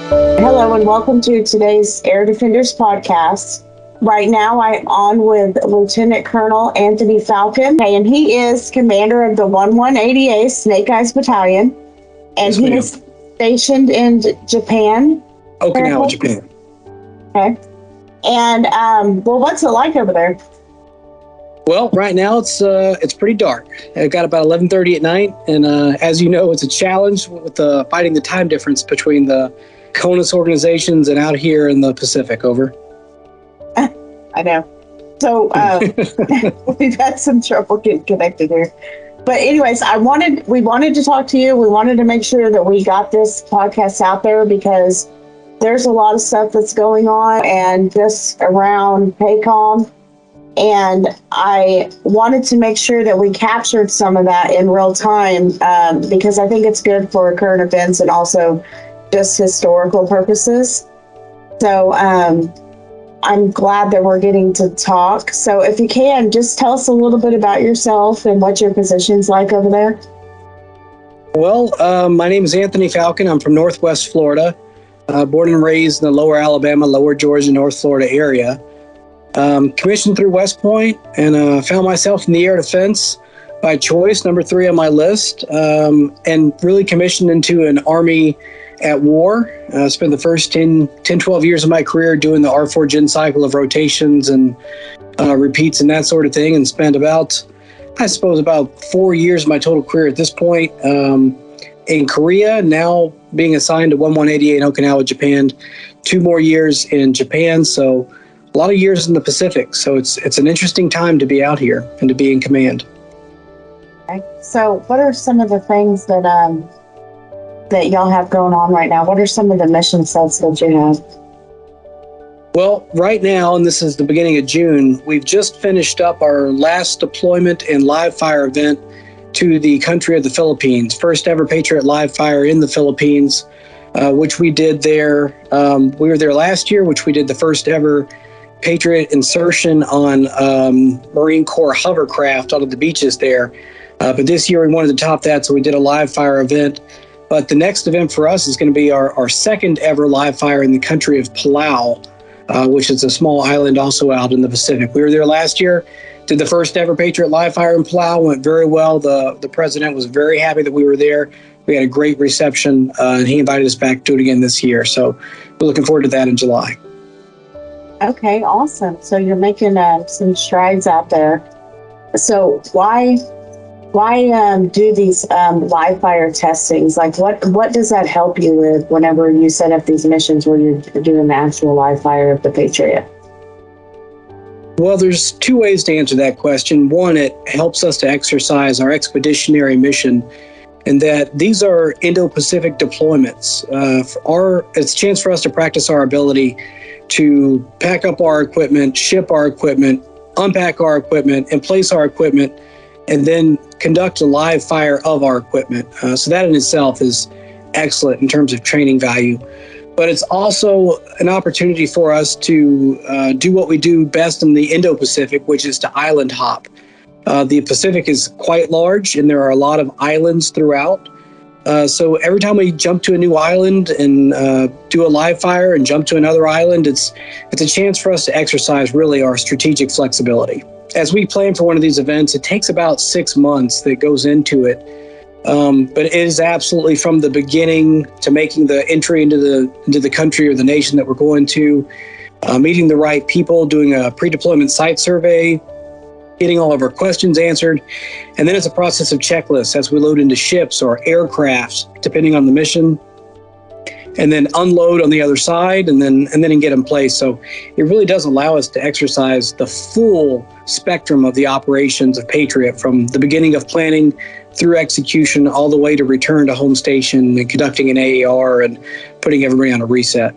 Hello and welcome to today's Air Defenders podcast. Right now I'm on with Lieutenant Colonel Anthony Falcon, and he is commander of the 1180A Snake Eyes Battalion, and Yes, he ma'am. is stationed in Japan. Okinawa, Japan. Okay. And, well, what's it like over there? Well, right now it's pretty dark. I've got about 11:30 at night, and as you know, it's a challenge with fighting the time difference between the CONUS organizations and out here in the Pacific. Over. I know. So we've had some trouble getting connected here. But anyways, we wanted to talk to you. We wanted to make sure that we got this podcast out there because there's a lot of stuff that's going on and just around PACOM. And I wanted to make sure that we captured some of that in real time because I think it's good for current events and also just historical purposes. So I'm glad that we're getting to talk. So if you can, just tell us a little bit about yourself and what your position's like over there. Well, my name is Anthony Falcon. I'm from Northwest Florida, born and raised in the lower Alabama, lower Georgia, North Florida area. Commissioned through West Point and found myself in the air defense by choice, number 3 on my list, and really commissioned into an Army at war. Spent the first 10, 12 years of my career doing the R4 Gen cycle of rotations and repeats and that sort of thing, and spent about 4 years of my total career at this point in Korea, now being assigned to 1188 in Okinawa, Japan, 2 more years in Japan, so a lot of years in the Pacific. So it's an interesting time to be out here and to be in command. Okay. So what are some of the things that that y'all have going on right now? What are some of the mission sets that you have? Well, right now, and this is the beginning of June, we've just finished up our last deployment and live fire event to the country of the Philippines. First ever Patriot live fire in the Philippines, which we did there. We were there last year, which we did the first ever Patriot insertion on Marine Corps hovercraft onto the beaches there. But this year we wanted to top that, so we did a live fire event. But the next event for us is going to be our second ever live fire in the country of Palau, which is a small island also out in the Pacific. We were there last year, did the first ever Patriot live fire in Palau, went very well. The president was very happy that we were there. We had a great reception, and he invited us back to do it again this year. So we're looking forward to that in July. Okay, awesome. So you're making some strides out there. So why do these live fire testings? Like what does that help you with whenever you set up these missions where you're doing the actual live fire of the Patriot? Well, there's 2 ways to answer that question. One, it helps us to exercise our expeditionary mission, and that these are Indo-Pacific deployments. It's a chance for us to practice our ability to pack up our equipment, ship our equipment, unpack our equipment, and place our equipment, and then conduct a live fire of our equipment. So that in itself is excellent in terms of training value. But it's also an opportunity for us to do what we do best in the Indo-Pacific, which is to island hop. The Pacific is quite large, and there are a lot of islands throughout. So every time we jump to a new island and do a live fire and jump to another island, it's a chance for us to exercise really our strategic flexibility. As we plan for one of these events, it takes about 6 months that goes into it. But it is absolutely from the beginning to making the entry into the country or the nation that we're going to, meeting the right people, doing a pre-deployment site survey, getting all of our questions answered. And then it's a process of checklists as we load into ships or aircraft, depending on the mission, and then unload on the other side and then get in place. So it really does allow us to exercise the full spectrum of the operations of Patriot, from the beginning of planning through execution all the way to return to home station and conducting an AAR and putting everybody on a reset.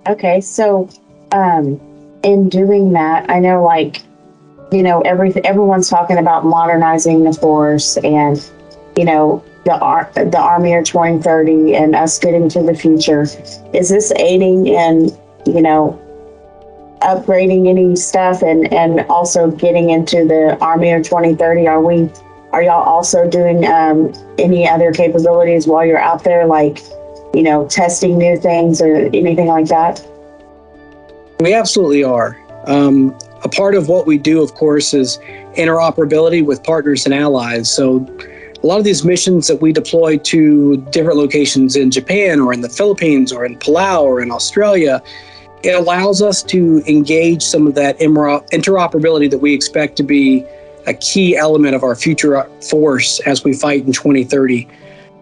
Okay, so in doing that, I know everyone's talking about modernizing the force and, the Army of 2030 and us getting to the future. Is this aiding in, upgrading any stuff and also getting into the Army of 2030? Are y'all also doing any other capabilities while you're out there, like testing new things or anything like that? We absolutely are. A part of what we do, of course, is interoperability with partners and allies. So a lot of these missions that we deploy to different locations in Japan or in the Philippines or in Palau or in Australia, it allows us to engage some of that interoperability that we expect to be a key element of our future force as we fight in 2030.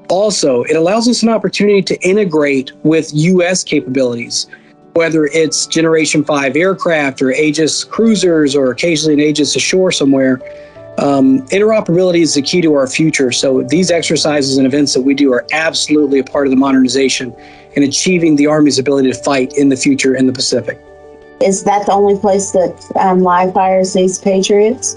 Also, it allows us an opportunity to integrate with U.S. capabilities, whether it's Generation 5 aircraft or Aegis cruisers or occasionally an Aegis ashore somewhere. Interoperability is the key to our future. So these exercises and events that we do are absolutely a part of the modernization and achieving the Army's ability to fight in the future in the Pacific. Is that the only place that live fires these Patriots?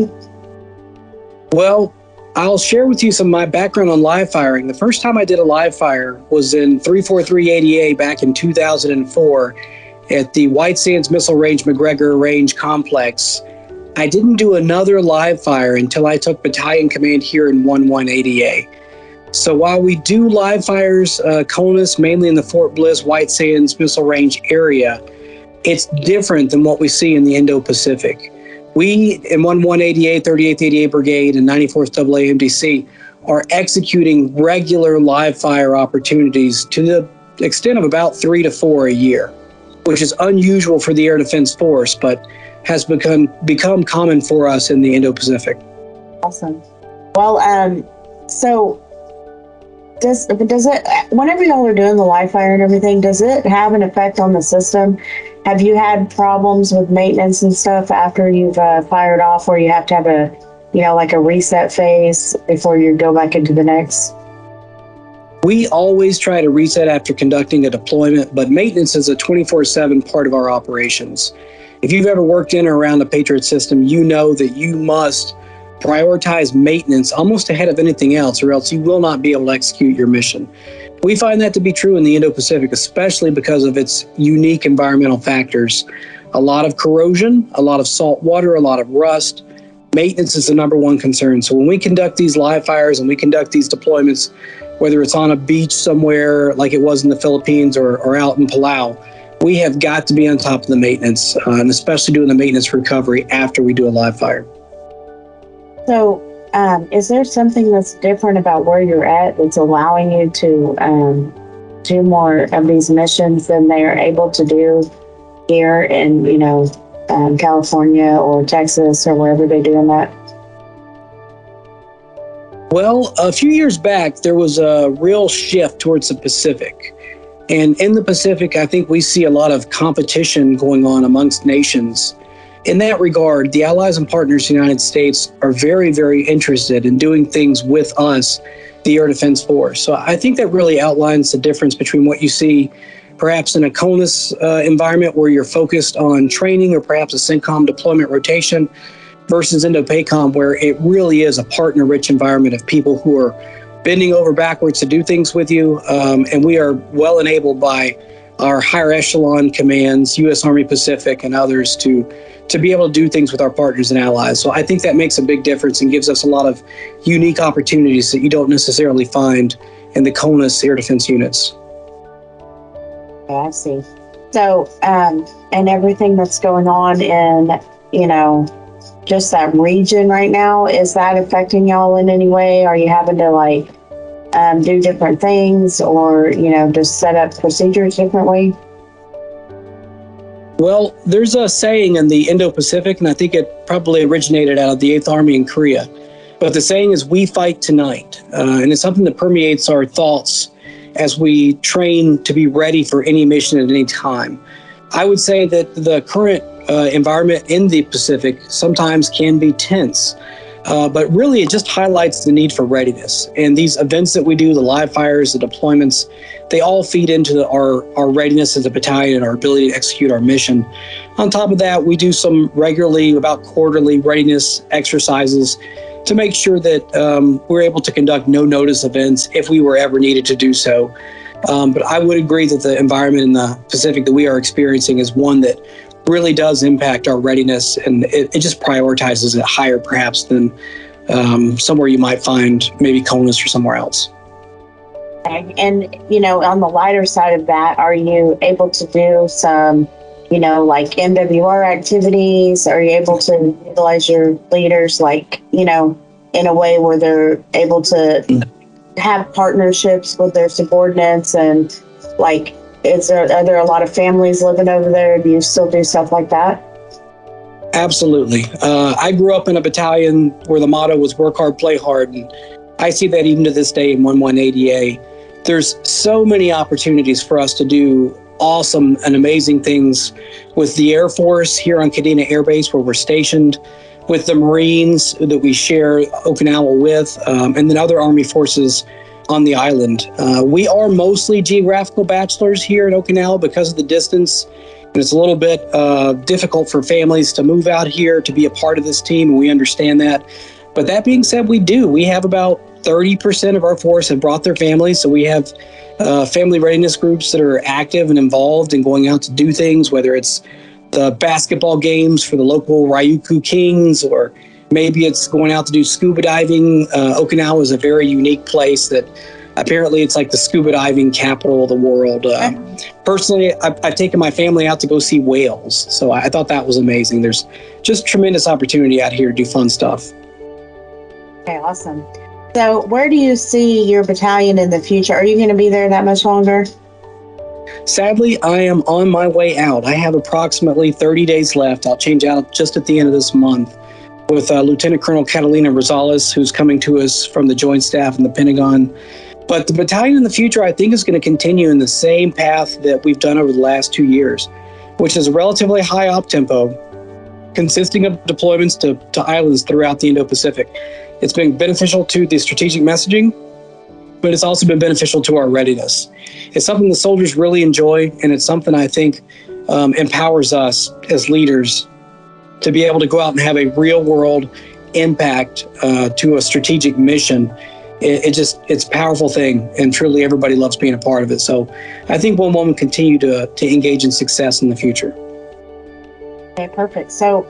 Well, I'll share with you some of my background on live firing. The first time I did a live fire was in 343 ADA back in 2004 at the White Sands Missile Range McGregor Range Complex. I didn't do another live fire until I took battalion command here in 11 ADA. So while we do live fires, CONUS, mainly in the Fort Bliss, White Sands Missile Range area, it's different than what we see in the Indo-Pacific. We, in 11 ADA, 38th ADA Brigade, and 94th AA MDC, are executing regular live fire opportunities to the extent of about 3 to 4 a year, which is unusual for the Air Defense Force, but has become common for us in the Indo-Pacific. Awesome. Well, so does it, whenever y'all are doing the live fire and everything, does it have an effect on the system? Have you had problems with maintenance and stuff after you've fired off, where you have to have like a reset phase before you go back into the next? We always try to reset after conducting a deployment, but maintenance is a 24/7 part of our operations. If you've ever worked in or around the Patriot system, you know that you must prioritize maintenance almost ahead of anything else, or else you will not be able to execute your mission. We find that to be true in the Indo-Pacific, especially because of its unique environmental factors. A lot of corrosion, a lot of salt water, a lot of rust. Maintenance is the number one concern. So when we conduct these live fires and we conduct these deployments, whether it's on a beach somewhere like it was in the Philippines or out in Palau, we have got to be on top of the maintenance, and especially doing the maintenance recovery after we do a live fire. So is there something that's different about where you're at that's allowing you to do more of these missions than they are able to do here in, California or Texas or wherever they're doing that? Well, a few years back, there was a real shift towards the Pacific. And in the Pacific, I think we see a lot of competition going on amongst nations. In that regard, the allies and partners of the United States are very, very interested in doing things with us, the Air Defense Force. So I think that really outlines the difference between what you see perhaps in a CONUS environment where you're focused on training, or perhaps a CENTCOM deployment rotation, versus Indo-PACOM, where it really is a partner-rich environment of people who are bending over backwards to do things with you. And we are well enabled by our higher echelon commands, U.S. Army Pacific and others, to be able to do things with our partners and allies. So I think that makes a big difference and gives us a lot of unique opportunities that you don't necessarily find in the CONUS air defense units. Yeah, I see. So, and everything that's going on in, just that region right now, is that affecting y'all in any way? Are you having to do different things, or, just set up procedures differently? Well, there's a saying in the Indo-Pacific, and I think it probably originated out of the 8th Army in Korea. But the saying is, we fight tonight. And it's something that permeates our thoughts as we train to be ready for any mission at any time. I would say that the current environment in the Pacific sometimes can be tense. But really, it just highlights the need for readiness. And these events that we do, the live fires, the deployments, they all feed into our readiness as a battalion and our ability to execute our mission. On top of that, we do some regularly, about quarterly readiness exercises to make sure that we're able to conduct no-notice events if we were ever needed to do so. But I would agree that the environment in the Pacific that we are experiencing is one that really does impact our readiness, and it just prioritizes it higher perhaps than somewhere you might find maybe CONUS or somewhere else. Okay. And, on the lighter side of that, are you able to do some, like MWR activities? Are you able to utilize your leaders, like, in a way where they're able to have partnerships with their subordinates? And like, are there a lot of families living over there? Do you still do stuff like that? Absolutely. I grew up in a battalion where the motto was work hard, play hard. And I see that even to this day in 1180A. There's so many opportunities for us to do awesome and amazing things with the Air Force here on Kadena Air Base, where we're stationed, with the Marines that we share Okinawa with, and then other Army forces on the island. We are mostly geographical bachelors here in Okinawa because of the distance. And it's a little bit difficult for families to move out here to be a part of this team, and we understand that. But that being said, we have about 30% of our force have brought their families. So we have family readiness groups that are active and involved and going out to do things, whether it's the basketball games for the local Ryukyu Kings, or maybe it's going out to do scuba diving. Okinawa is a very unique place that apparently it's like the scuba diving capital of the world. Personally, I've taken my family out to go see whales. So I thought that was amazing. There's just tremendous opportunity out here to do fun stuff. Okay, awesome. So where do you see your battalion in the future? Are you going to be there that much longer? Sadly, I am on my way out. I have approximately 30 days left. I'll change out just at the end of this month with Lieutenant Colonel Catalina Rosales, who's coming to us from the Joint Staff and the Pentagon. But the battalion in the future, I think, is going to continue in the same path that we've done over the last 2 years, which is a relatively high op tempo, consisting of deployments to islands throughout the Indo-Pacific. It's been beneficial to the strategic messaging, but it's also been beneficial to our readiness. It's something the soldiers really enjoy, and it's something I think empowers us as leaders to be able to go out and have a real-world impact to a strategic mission. It's a powerful thing, and truly everybody loves being a part of it. So I think one will continue to engage in success in the future. Okay, perfect. So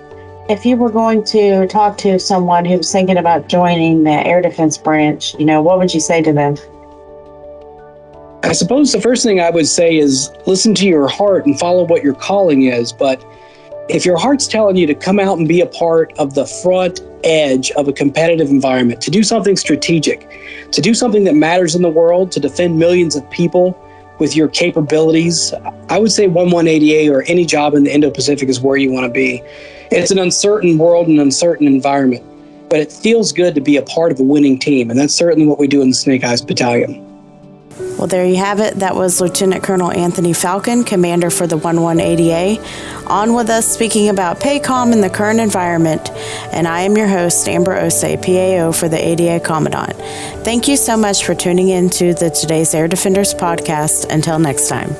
if you were going to talk to someone who's thinking about joining the Air Defense Branch, what would you say to them? I suppose the first thing I would say is listen to your heart and follow what your calling is. But if your heart's telling you to come out and be a part of the front edge of a competitive environment, to do something strategic, to do something that matters in the world, to defend millions of people with your capabilities, I would say 1180A or any job in the Indo-Pacific is where you want to be. It's an uncertain world and uncertain environment, but it feels good to be a part of a winning team, and that's certainly what we do in the Snake Eyes Battalion. Well, there you have it. That was Lieutenant Colonel Anthony Falcon, commander for the 1180A, on with us speaking about PACOM in the current environment. And I am your host, Amber Osei, PAO for the 80A Commandant. Thank you so much for tuning in to the Today's Air Defenders podcast. Until next time.